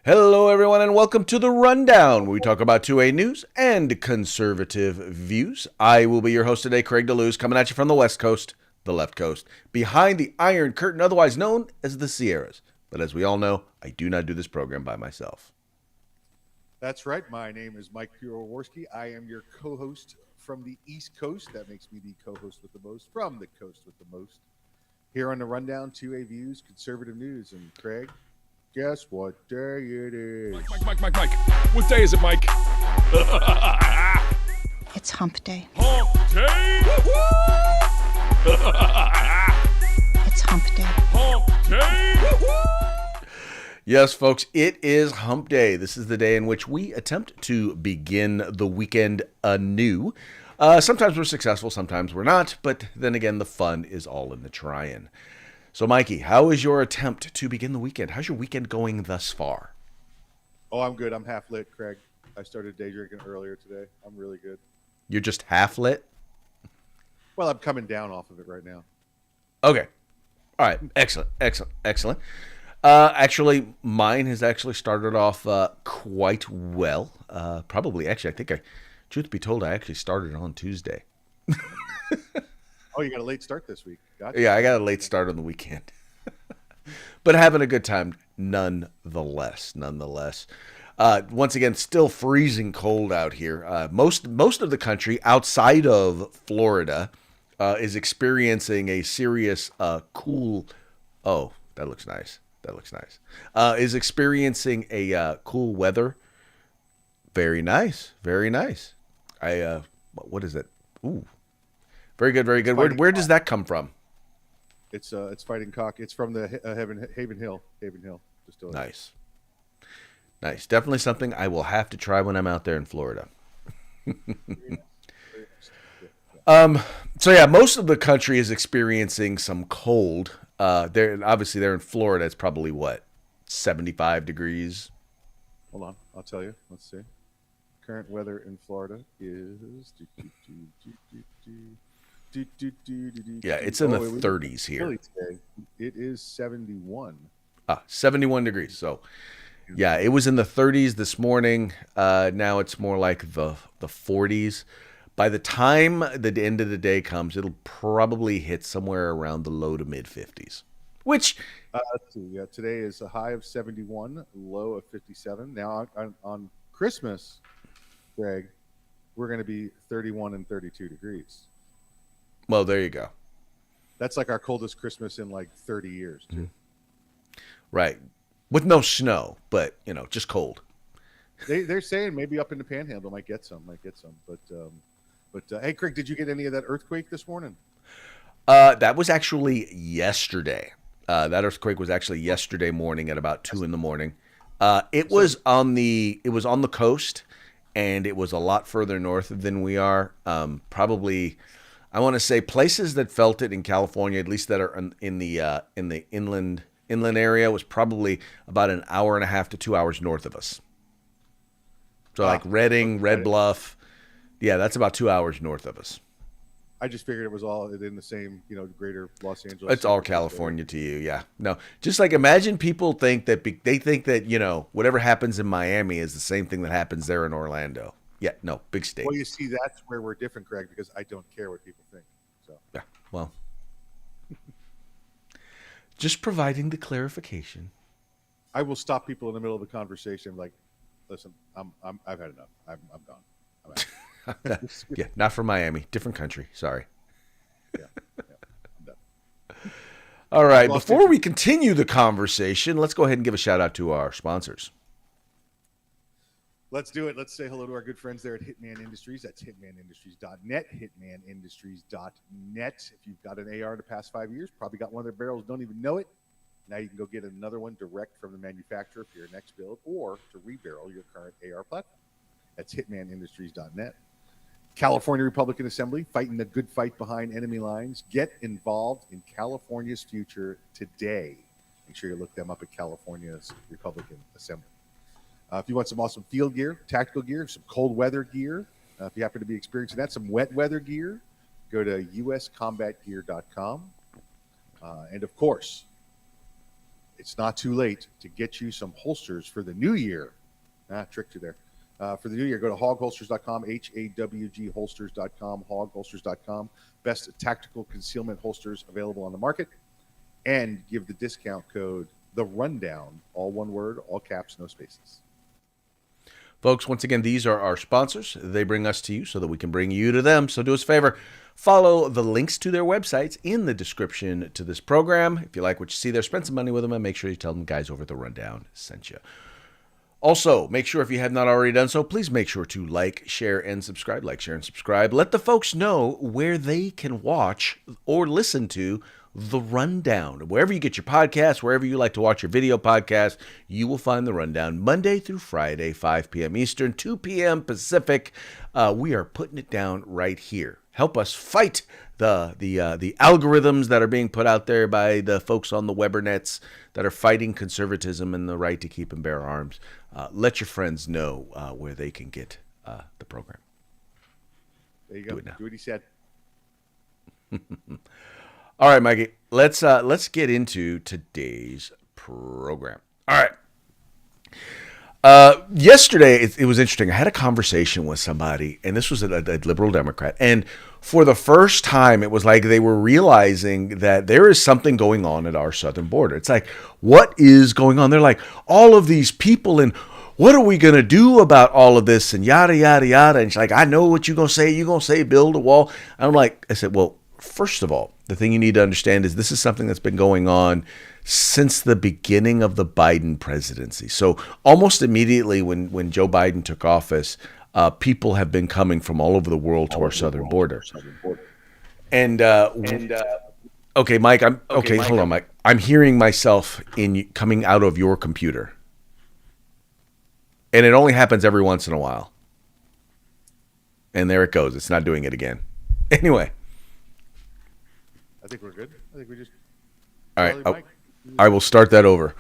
Hello, everyone, and welcome to the Rundown, where we talk about 2A news and conservative views. I will be your host today, Craig DeLuz, coming at you from the West Coast, the left coast, behind the Iron Curtain, otherwise known as the Sierras. But as we all know, I do not do this program by myself. That's right. My name is Mike Piroworski. I am your co-host from the East Coast. That makes me the co-host with the most from the coast with the most. Here on the Rundown, 2A Views, conservative news. And Craig, guess what day it is? Mike. What day is it, Mike? It's hump day. Hump day! It's hump day. Hump day! Yes, folks, it is Hump Day. This is the day in which we attempt to begin the weekend anew. Sometimes we're successful, sometimes we're not, but then again, the fun is all in the trying. So, Mikey, how is your attempt to begin the weekend? How's your weekend going thus far? Oh, I'm good. I'm half lit, Craig. I started day drinking earlier today. I'm really good. You're just half lit? Well, I'm coming down off of it right now. Okay. All right. Excellent. Actually, mine has actually started off quite well. Truth be told, I actually started on Tuesday. Oh, you got a late start this week. Gotcha. Yeah, I got a late start on the weekend. But having a good time nonetheless. Once again, still freezing cold out here. Most of the country outside of Florida is experiencing a serious cool. Oh, that looks nice. Is experiencing a cool weather. Very nice. What is it? Ooh, very good. Where does that come from? It's Fighting Cock. It's from the Haven Hill distillery. Nice. Definitely something I will have to try when I'm out there in Florida. So yeah, most of the country is experiencing some cold. They're in Florida. It's probably 75 degrees. Hold on, I'll tell you. Let's see. Current weather in Florida is Yeah, it's in the 30s here. It is 71. 71 degrees. So yeah, it was in the 30s this morning. Now it's more like the 40s. By the time the end of the day comes, it'll probably hit somewhere around the low to mid 50s. Which let's see. Yeah, today is a high of 71, low of 57. Now on Christmas, Greg, we're going to be 31 and 32 degrees. Well, there you go. That's like our coldest Christmas in like 30 years, too. Mm-hmm. Right. With no snow, but, just cold. They're saying maybe up in the Panhandle might get some. But hey, Craig, did you get any of that earthquake this morning? That was actually yesterday. That earthquake was actually yesterday morning at about 2 a.m. It was on the coast, and it was a lot further north than we are. Probably, I want to say places that felt it in California, at least that are in the inland area, was probably about an hour and a half to 2 hours north of us. So like Redding, Red Bluff. Yeah, that's about 2 hours north of us. I just figured it was all in the same, greater Los Angeles. It's all California to you, yeah. No, just like imagine people think that whatever happens in Miami is the same thing that happens there in Orlando. Yeah, no, big state. Well, you see, that's where we're different, Greg, because I don't care what people think. So yeah, well, just providing the clarification. I will stop people in the middle of the conversation, like, listen, I've had enough. I'm gone. I'm out. Yeah, not from Miami. Different country. Sorry. Yeah, I'm done. All right. Before we continue the conversation, let's go ahead and give a shout out to our sponsors. Let's do it. Let's say hello to our good friends there at Hitman Industries. That's hitmanindustries.net, hitmanindustries.net. If you've got an AR in the past 5 years, probably got one of their barrels, don't even know it. Now you can go get another one direct from the manufacturer for your next build or to rebarrel your current AR platform. That's hitmanindustries.net. California Republican Assembly, fighting the good fight behind enemy lines. Get involved in California's future today. Make sure you look them up at California's Republican Assembly. If you want some awesome field gear, tactical gear, some cold weather gear, if you happen to be experiencing that, some wet weather gear, go to uscombatgear.com. And of course, it's not too late to get you some holsters for the new year. Tricked you there. For the new year, go to hogholsters.com, HAWG holsters.com, hogholsters.com. Best tactical concealment holsters available on the market. And give the discount code The Rundown, all one word, all caps, no spaces. Folks, once again, these are our sponsors. They bring us to you so that we can bring you to them. So do us a favor. Follow the links to their websites in the description to this program. If you like what you see there, spend some money with them and make sure you tell them guys over at The Rundown sent you. Also, make sure if you have not already done so, please make sure to like, share, and subscribe. Like, share, and subscribe. Let the folks know where they can watch or listen to The Rundown. Wherever you get your podcasts, wherever you like to watch your video podcasts, you will find The Rundown Monday through Friday, 5 p.m. Eastern, 2 p.m. Pacific. We are putting it down right here. Help us fight the algorithms that are being put out there by the folks on the Webernets that are fighting conservatism and the right to keep and bear arms. Let your friends know where they can get the program. There you go. Do what he said. All right, Mikey. Let's get into today's program. All right. Yesterday, it was interesting. I had a conversation with somebody, and this was a liberal Democrat. And for the first time, it was like they were realizing that there is something going on at our southern border. It's like, what is going on? They're like, all of these people, and what are we going to do about all of this, and yada, yada, yada. And she's like, I know what you're going to say. You're going to say build a wall. I said, well, first of all, the thing you need to understand is this is something that's been going on since the beginning of the Biden presidency. So almost immediately when Joe Biden took office, people have been coming from all over the world to our southern border. And okay, Mike, hold on, Mike. I'm hearing myself coming out of your computer. And it only happens every once in a while. And there it goes. It's not doing it again. Anyway. I think we're good. I think we just... All right. I will start that over.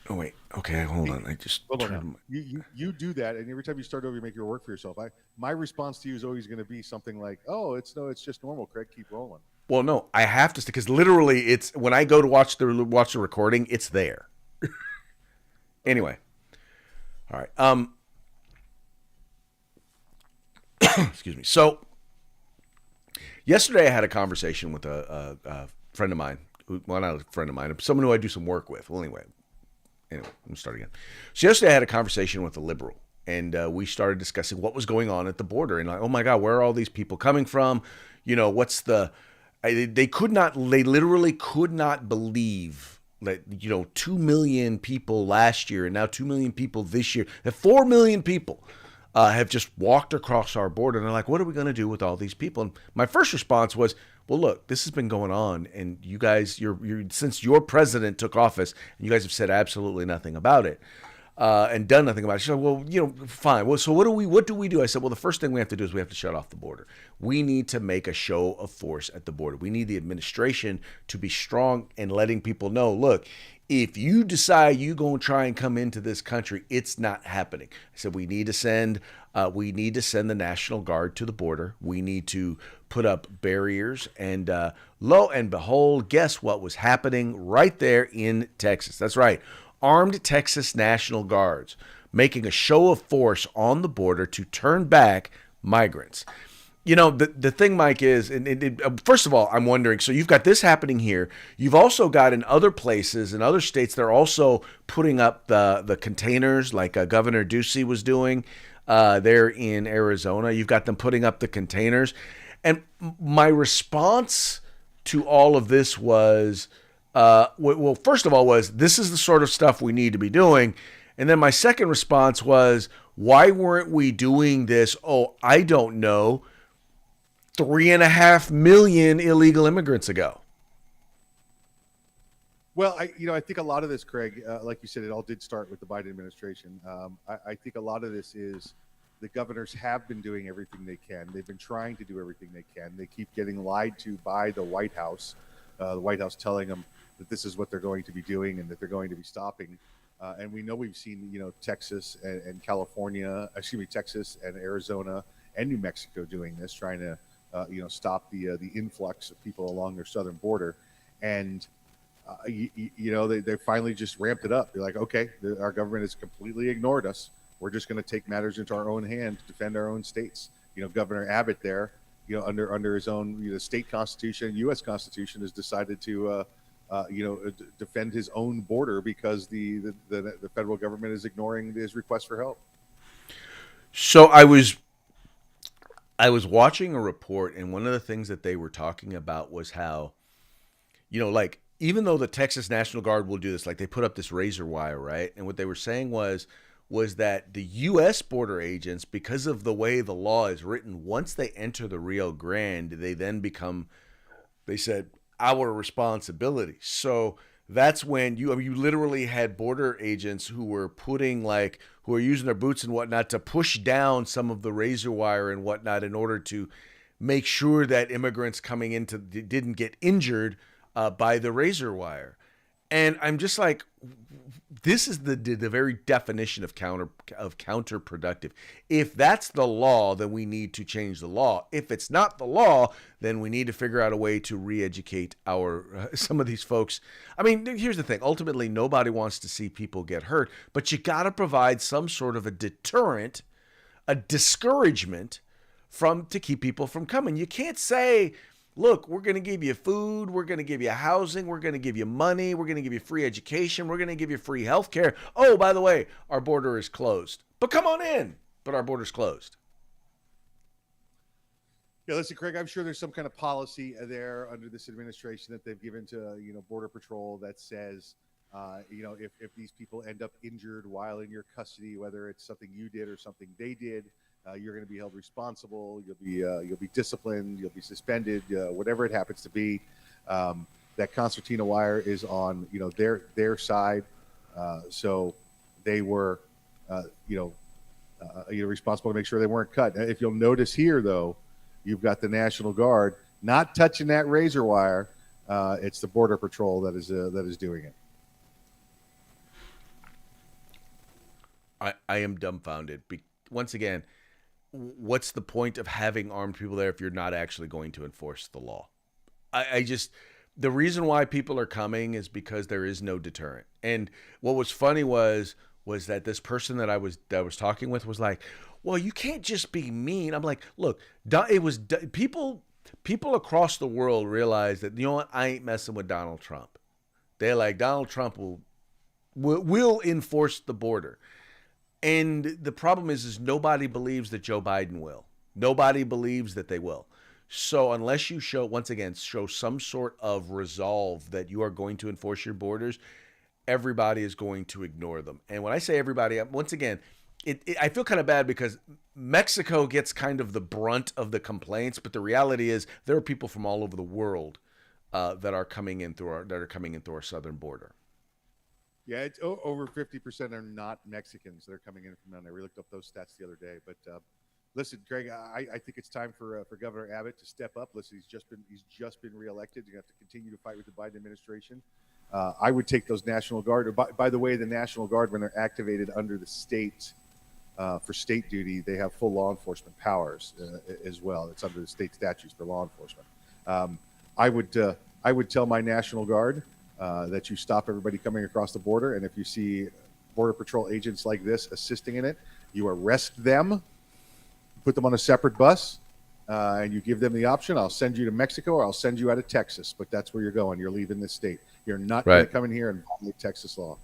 Oh, wait. Okay, hold on. I just... Hold on. You do that, and every time you start over, you make your work for yourself. My response to you is always going to be something like, oh, it's just normal, Craig. Keep rolling. Well, no, I have to, because literally it's when I go to watch the recording, it's there. Anyway. All right. Excuse me. So yesterday I had a conversation with a friend of mine. Well, not a friend of mine, someone who I do some work with. Well, anyway, let me start again. So yesterday I had a conversation with a liberal, and we started discussing what was going on at the border. And like, oh my God, where are all these people coming from? You know, what's the... They literally could not believe that, 2 million people last year and now 2 million people this year, that 4 million people have just walked across our border. And they're like, what are we going to do with all these people? And my first response was, well, look, this has been going on, and you guys, since your president took office, and you guys have said absolutely nothing about it. And done nothing about it. She said, well, fine. Well, so what do we do? I said, well, the first thing we have to do is we have to shut off the border. We need to make a show of force at the border. We need the administration to be strong and letting people know, look, if you decide you're going to try and come into this country, it's not happening. I said, we need to send the National Guard to the border. We need to put up barriers. And lo and behold, guess what was happening right there in Texas? That's right. Armed Texas National Guards making a show of force on the border to turn back migrants. The thing, Mike, is, first of all, I'm wondering, so you've got this happening here. You've also got in other places, in other states, they're also putting up the containers like Governor Ducey was doing there in Arizona. You've got them putting up the containers. And my response to all of this was... well, first of all, this is the sort of stuff we need to be doing. And then my second response was, why weren't we doing this? Oh, I don't know, 3.5 million illegal immigrants ago. Well, I think a lot of this, Craig, like you said, it all did start with the Biden administration. I think a lot of this is the governors have been doing everything they can. They've been trying to do everything they can. They keep getting lied to by the White House telling them that this is what they're going to be doing and that they're going to be stopping. And we know we've seen, Texas and California, Texas and Arizona and New Mexico doing this, trying to, stop the influx of people along their southern border. And they finally just ramped it up. They're like, okay, our government has completely ignored us. We're just going to take matters into our own hand to defend our own states. Governor Abbott there, under his own state constitution, U.S. Constitution, has decided to defend his own border because the federal government is ignoring his request for help. So I was watching a report, and one of the things that they were talking about was how, like, even though the Texas National Guard will do this, like they put up this razor wire, right? And what they were saying was that the U.S. border agents, because of the way the law is written, once they enter the Rio Grande, they then become, they said, our responsibility. So that's when you literally had border agents who were who were using their boots and whatnot to push down some of the razor wire and whatnot in order to make sure that immigrants coming into didn't get injured by the razor wire. And I'm just like, this is the very definition of counterproductive. If that's the law, then we need to change the law. If it's not the law, then we need to figure out a way to re-educate some of these folks. I mean, here's the thing. Ultimately, nobody wants to see people get hurt, but you got to provide some sort of a deterrent, a discouragement to keep people from coming. You can't say, look, we're going to give you food, we're going to give you housing, we're going to give you money, we're going to give you free education, we're going to give you free health care. Oh, by the way, our border is closed. But come on in. But our border's closed. Yeah, listen, Craig, I'm sure there's some kind of policy there under this administration that they've given to, Border Patrol that says, if these people end up injured while in your custody, whether it's something you did or something they did, you're going to be held responsible. You'll be disciplined. You'll be suspended. Whatever it happens to be. That concertina wire is on their side, so they were responsible to make sure they weren't cut. If you'll notice here, though, you've got the National Guard not touching that razor wire. It's the Border Patrol that is doing it. I am dumbfounded. Once again, what's the point of having armed people there if you're not actually going to enforce the law? The reason why people are coming is because there is no deterrent. And what was funny was that this person that I was talking with was like, well, you can't just be mean. I'm like, look, it was people across the world realize that, I ain't messing with Donald Trump. They're like, Donald Trump will enforce the border. And the problem is nobody believes that Joe Biden will. Nobody believes that they will. So unless you show some sort of resolve that you are going to enforce your borders, everybody is going to ignore them. And when I say everybody, once again, I feel kind of bad because Mexico gets kind of the brunt of the complaints, but the reality is there are people from all over the world that are coming in through our southern border. Yeah, it's over 50% are not Mexicans that are coming in from down there. We looked up those stats the other day. But listen, Greg, I think it's time for Governor Abbott to step up. Listen, he's just been reelected. You have to continue to fight with the Biden administration. I would take those National Guard. By the way, the National Guard, when they're activated under the state for state duty, they have full law enforcement powers as well. It's under the state statutes for law enforcement. I would tell my National Guard that you stop everybody coming across the border. And if you see Border Patrol agents like this assisting in it, you arrest them, put them on a separate bus, and you give them the option. I'll send you to Mexico or I'll send you out of Texas, but that's where you're going. You're leaving this state. You're not going to come in here and violate Texas law.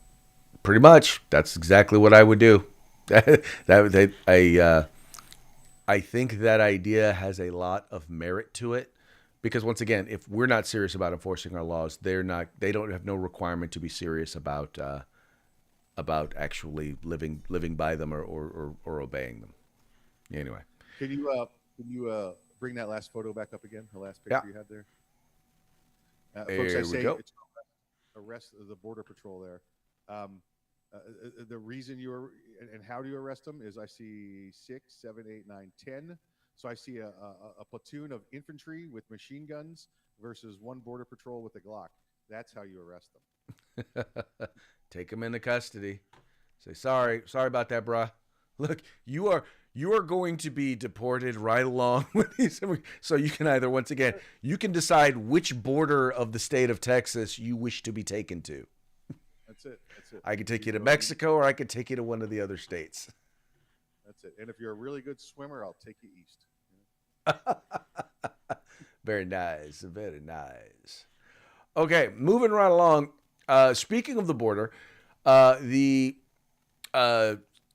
Pretty much. That's exactly what I would do. I think that idea has a lot of merit to it. Because once again, if we're not serious about enforcing our laws, they don't have no requirement to be serious about actually living by them or obeying them. Anyway, can you bring that last photo back up again? The last picture you had there. Folks, I say it's arrest the Border Patrol there. The reason and how do you arrest them is I see 6, 7, 8, 9, 10. So I see a platoon of infantry with machine guns versus one Border Patrol with a Glock. That's how you arrest them. Take them into custody. Say, sorry about that, bruh. Look, you You are going to be deported right along with these. So you can either, once again, you can decide which border of the state of Texas you wish to be taken to. That's it. That's it. I could take you to Mexico, or I could take you to one of the other states. That's it. And if you're a really good swimmer, I'll take you east. Very nice. Very nice. Okay, moving right along. Speaking of the border, the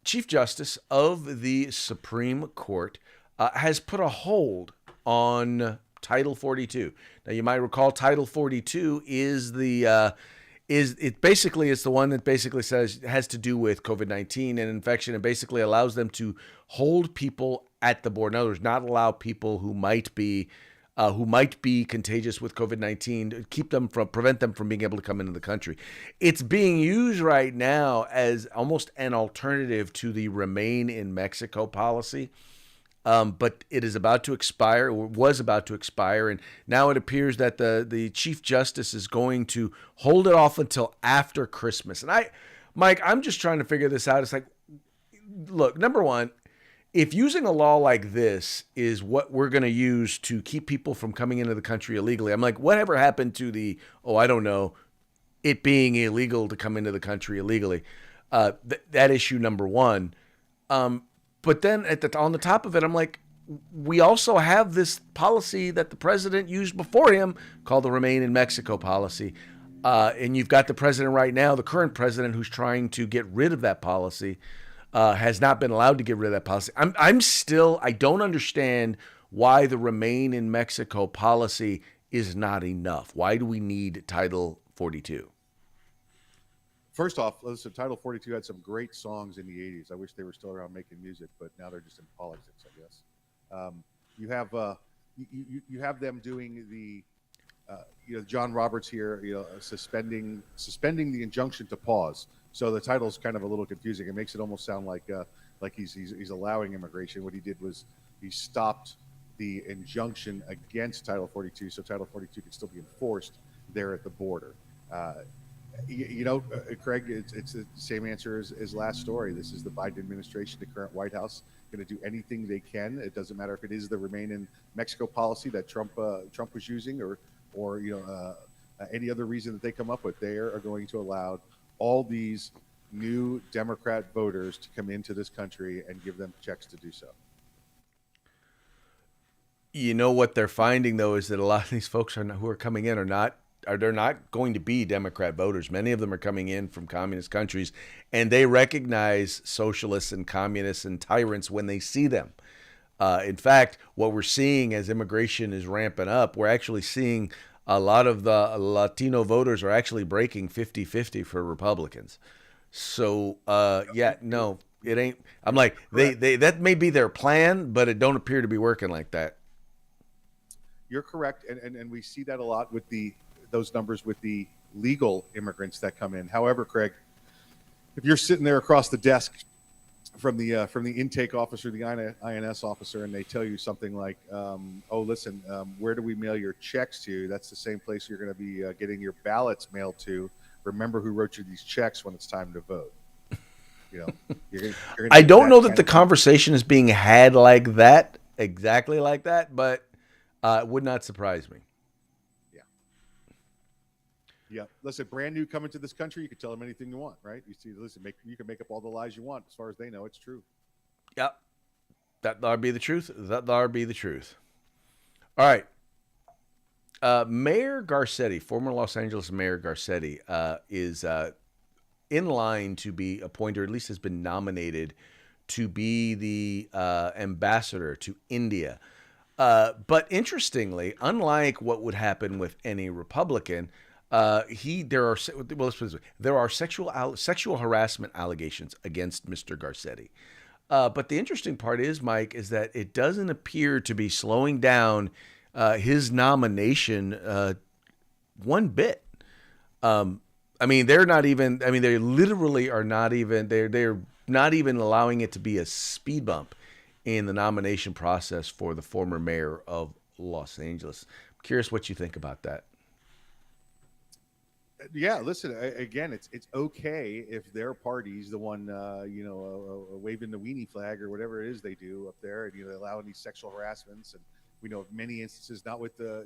Chief Justice of the Supreme Court has put a hold on Title 42. Now, you might recall Title 42 is the it's the one that basically says has to do with COVID-19 and infection, and basically allows them to hold people at the border. In other words, not allow people who might be contagious with COVID-19, prevent them from being able to come into the country. It's being used right now as almost an alternative to the Remain in Mexico policy. But it is about to expire, or was about to expire, and now it appears that the Chief Justice is going to hold it off until after Christmas. And Mike, I'm just trying to figure this out. It's like, look, number one, if using a law like this is what we're going to use to keep people from coming into the country illegally, I'm like, whatever happened to I don't know, it being illegal to come into the country illegally? That issue number one. But then on the top of it, I'm like, we also have this policy that the president used before him called the Remain in Mexico policy. And you've got the president right now, the current president, who's trying to get rid of that policy. Has not been allowed to get rid of that policy. I don't understand why the Remain in Mexico policy is not enough. Why do we need Title 42? First off, listen, Title 42 had some great songs in the 80s. I wish they were still around making music, but now they're just in politics, I guess. You have them doing the John Roberts here, suspending the injunction to pause. So the title's kind of a little confusing. It makes it almost sound like he's allowing immigration. What he did was he stopped the injunction against Title 42, so Title 42 could still be enforced there at the border. Craig, it's the same answer as last story. This is the Biden administration, the current White House, going to do anything they can. It doesn't matter if it is the Remain in Mexico policy that Trump was using, or any other reason that they come up with. They are going to allow all these new Democrat voters to come into this country and give them checks to do so. You know what they're finding, though, is that a lot of these folks who are coming in they're not going to be Democrat voters. Many of them are coming in from communist countries, and they recognize socialists and communists and tyrants when they see them. In fact, what we're seeing as immigration is ramping up, we're actually seeing a lot of the Latino voters are actually breaking 50-50 for Republicans. So, no, it ain't. I'm like, they that may be their plan, but it don't appear to be working like that. You're correct, and we see that a lot with those numbers with the legal immigrants that come in. However, Craig, if you're sitting there across the desk from the intake officer, the INS officer, and they tell you something like, listen, where do we mail your checks to? That's the same place you're going to be getting your ballots mailed to. Remember who wrote you these checks when it's time to vote. You're gonna I don't know that the conversation is being had like that, exactly like that, but it would not surprise me. Yeah. Listen, brand new coming to this country, you can tell them anything you want, right? You see, listen, you can make up all the lies you want. As far as they know, it's true. Yep. That'd be the truth. That'd be the truth. All right. Mayor Garcetti, former Los Angeles Mayor Garcetti, is in line to be appointed, or at least has been nominated to be the ambassador to India. But interestingly, unlike what would happen with any Republican, there are sexual harassment allegations against Mr. Garcetti. But the interesting part is, Mike, is that it doesn't appear to be slowing down his nomination one bit. They're not even. They literally are not even. They're not even allowing it to be a speed bump in the nomination process for the former mayor of Los Angeles. I'm curious what you think about that. Yeah, listen. Again, it's okay if their party's the one, waving the weenie flag or whatever it is they do up there, and allowing these sexual harassments. And we know of many instances, not with the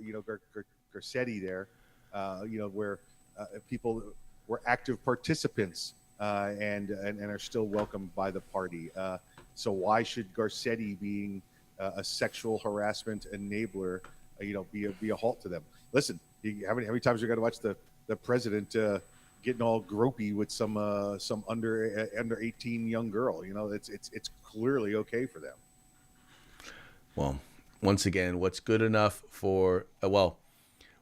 Garcetti there, where people were active participants and are still welcomed by the party. So why should Garcetti, being a sexual harassment enabler, be a halt to them? Listen, how many times you're going to watch the president getting all gropey with some under 18 young girl? It's clearly okay for them. Well, once again, what's good enough for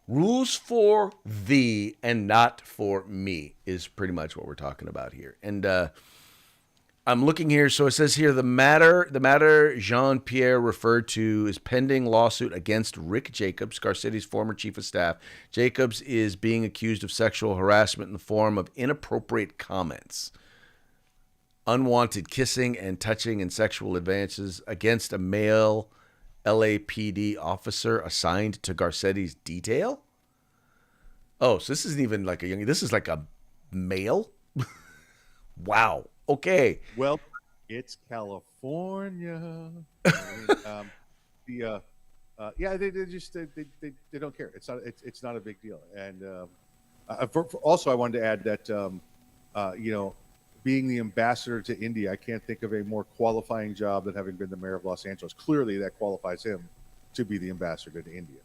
rules for thee and not for me is pretty much what we're talking about here. And I'm looking here. So it says here the matter Jean-Pierre referred to is pending lawsuit against Rick Jacobs, Garcetti's former chief of staff. Jacobs is being accused of sexual harassment in the form of inappropriate comments, unwanted kissing and touching, and sexual advances against a male LAPD officer assigned to Garcetti's detail. Oh, so this isn't even like this is like a male? Wow. Okay. Well, it's California. They don't care. It's not a big deal. And also, I wanted to add that being the ambassador to India, I can't think of a more qualifying job than having been the mayor of Los Angeles. Clearly, that qualifies him to be the ambassador to India.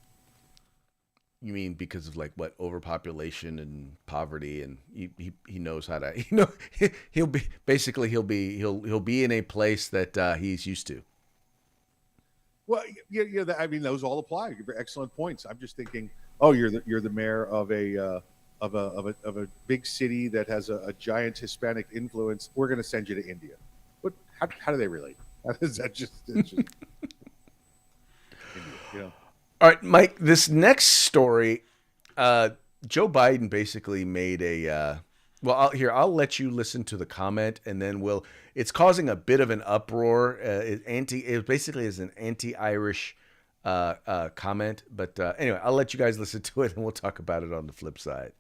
You mean because of overpopulation and poverty, and he knows how to he'll be in a place that he's used to. Well, those all apply. Excellent points. I'm just thinking, oh, you're the mayor of a big city that has a giant Hispanic influence. We're going to send you to India. But how do they relate? Is that just India, All right, Mike, this next story, Joe Biden basically made a, I'll let you listen to the comment, and then it's causing a bit of an uproar. It basically is an anti-Irish comment, but anyway, I'll let you guys listen to it, and we'll talk about it on the flip side.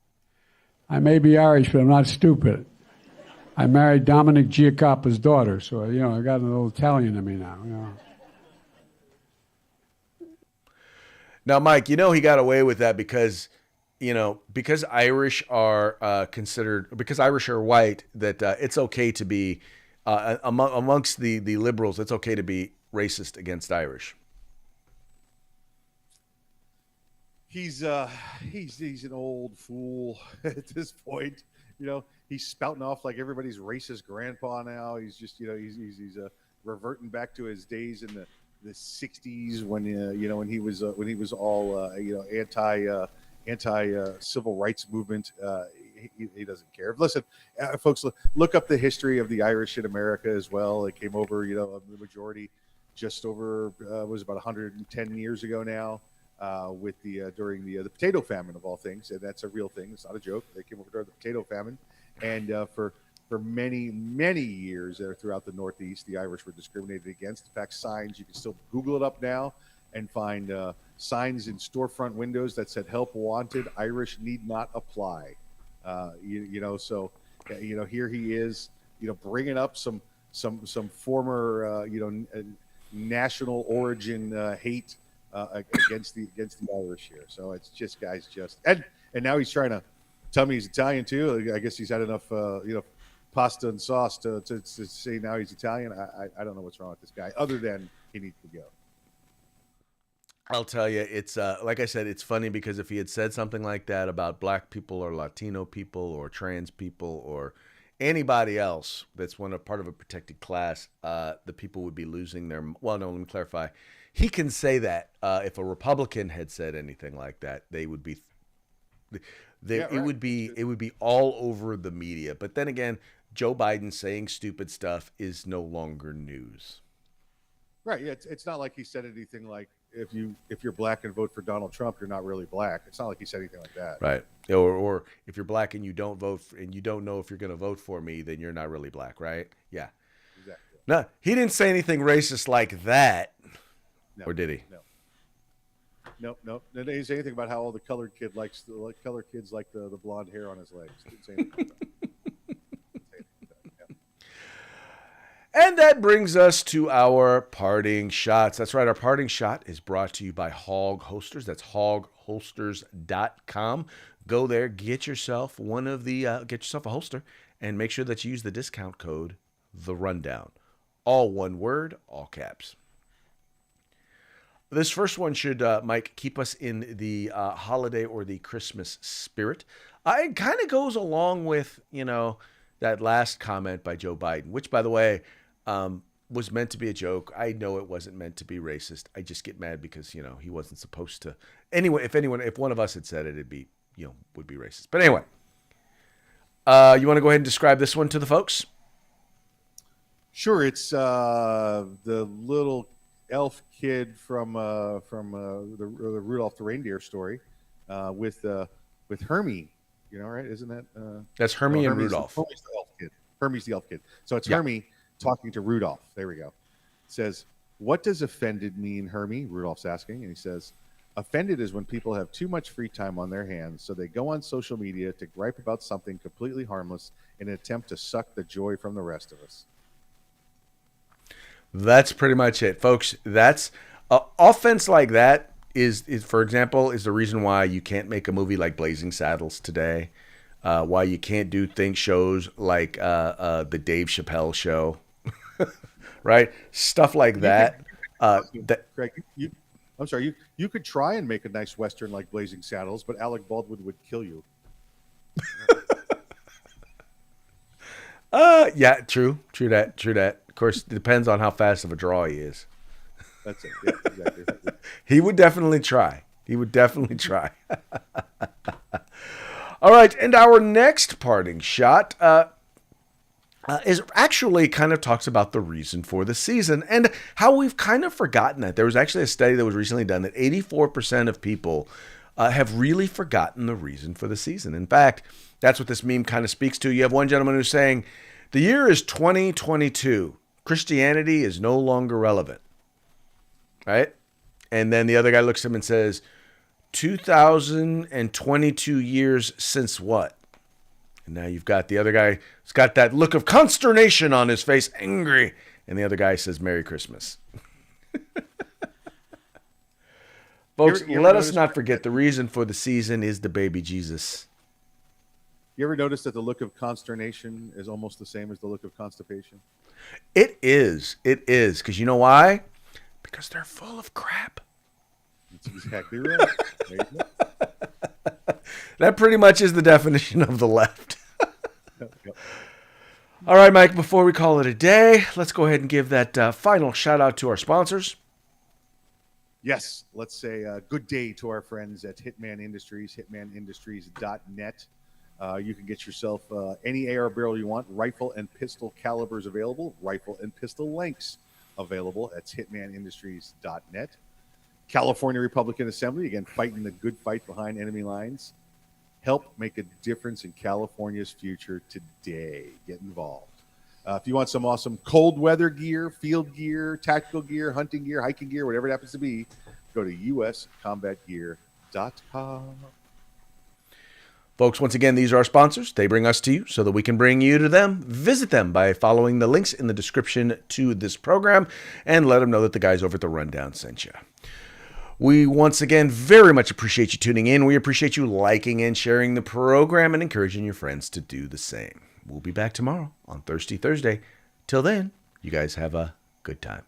I may be Irish, but I'm not stupid. I married Dominic Giacoppa's daughter, so, I got a little Italian in me now, Now, Mike, he got away with that because Irish are because Irish are white, that it's okay to be, amongst the liberals, it's okay to be racist against Irish. He's an old fool at this point. He's spouting off like everybody's racist grandpa now. He's just, he's reverting back to his days in the 60s when he was all anti civil rights movement. He doesn't care. Listen, folks, look up the history of the Irish in America as well. It came over, the majority just over was about 110 years ago now, with during the potato famine of all things, and that's a real thing. It's not a joke. They came over during the potato famine, and for many, many years there throughout the Northeast, the Irish were discriminated against. In fact, signs, you can still Google it up now and find signs in storefront windows that said "Help Wanted, Irish Need Not Apply." So here he is, bringing up some former, national origin hate against the Irish here. So it's just, guys, and now he's trying to tell me he's Italian too. I guess he's had enough, pasta and sauce to say now he's Italian. I don't know what's wrong with this guy, other than he needs to go. I'll tell you, it's like I said, it's funny because if he had said something like that about black people or Latino people or trans people or anybody else that's part of a protected class, the people would be losing their. Well, no, let me clarify. He can say that if a Republican had said anything like that, they would be. It would be all over the media. But then again, Joe Biden saying stupid stuff is no longer news. Right. Yeah. It's not like he said anything like, if you're black and vote for Donald Trump, you're not really black. It's not like he said anything like that. Right. Or if you're black and you don't vote and you don't know if you're going to vote for me, then you're not really black. Right. Yeah. Exactly. No, he didn't say anything racist like that. No, or did he? No. Nope, nope. They didn't say anything about how all the colored kid likes the color kids like the blonde hair on his legs. Didn't say anything about that. And that brings us to our parting shots. That's right. Our parting shot is brought to you by Hog Holsters. That's hogholsters.com. Go there, get yourself get yourself a holster, and make sure that you use the discount code The Rundown. All one word, all caps. This first one should, Mike, keep us in the holiday or the Christmas spirit. It kind of goes along with, that last comment by Joe Biden, which, by the way, was meant to be a joke. I know it wasn't meant to be racist. I just get mad because, he wasn't supposed to. Anyway, if one of us had said it, it'd be, would be racist. But anyway, you want to go ahead and describe this one to the folks? Sure. It's the little elf kid from the Rudolph the Reindeer story with Hermie. Right? Isn't that? That's Hermie and Hermie's Rudolph. Hermie's the elf kid. Hermie's the elf kid. So it's Yeah. Hermie talking to Rudolph. There we go. It says, "What does offended mean, Hermie?" Rudolph's asking, and he says, "Offended is when people have too much free time on their hands, so they go on social media to gripe about something completely harmless in an attempt to suck the joy from the rest of us." That's pretty much it, folks. That's offense like that is, for example, is the reason why you can't make a movie like Blazing Saddles today. Why you can't do shows like the Dave Chappelle show, right? Stuff like that. Craig, I'm sorry. You could try and make a nice Western like Blazing Saddles, but Alec Baldwin would kill you. Yeah, true that. Of course, it depends on how fast of a draw he is. That's it. Yeah, exactly. He would definitely try. All right, and our next parting shot is actually kind of talks about the reason for the season and how we've kind of forgotten that. There was actually a study that was recently done that 84% of people have really forgotten the reason for the season. In fact, that's what this meme kind of speaks to. You have one gentleman who's saying, the year is 2022. Christianity is no longer relevant. Right? And then the other guy looks at him and says, 2022 years since what? And now you've got the other guy who's got that look of consternation on his face, angry. And the other guy says, Merry Christmas. Folks, let us not forget the reason for the season is the baby Jesus. You ever notice that the look of consternation is almost the same as the look of constipation? It is. Because you know why? Because they're full of crap. That's exactly right. There you go. That pretty much is the definition of the left. Yep. All right, Mike, before we call it a day, let's go ahead and give that final shout out to our sponsors. Yes, let's say good day to our friends at Hitman Industries, hitmanindustries.net. You can get yourself any AR barrel you want, rifle and pistol calibers available, rifle and pistol lengths available. That's hitmanindustries.net. California Republican Assembly, again, fighting the good fight behind enemy lines. Help make a difference in California's future today. Get involved. If you want some awesome cold weather gear, field gear, tactical gear, hunting gear, hiking gear, whatever it happens to be, go to uscombatgear.com. Folks, once again, these are our sponsors. They bring us to you so that we can bring you to them. Visit them by following the links in the description to this program and let them know that the guys over at The Rundown sent you. We once again very much appreciate you tuning in. We appreciate you liking and sharing the program and encouraging your friends to do the same. We'll be back tomorrow on Thirsty Thursday. Till then, you guys have a good time.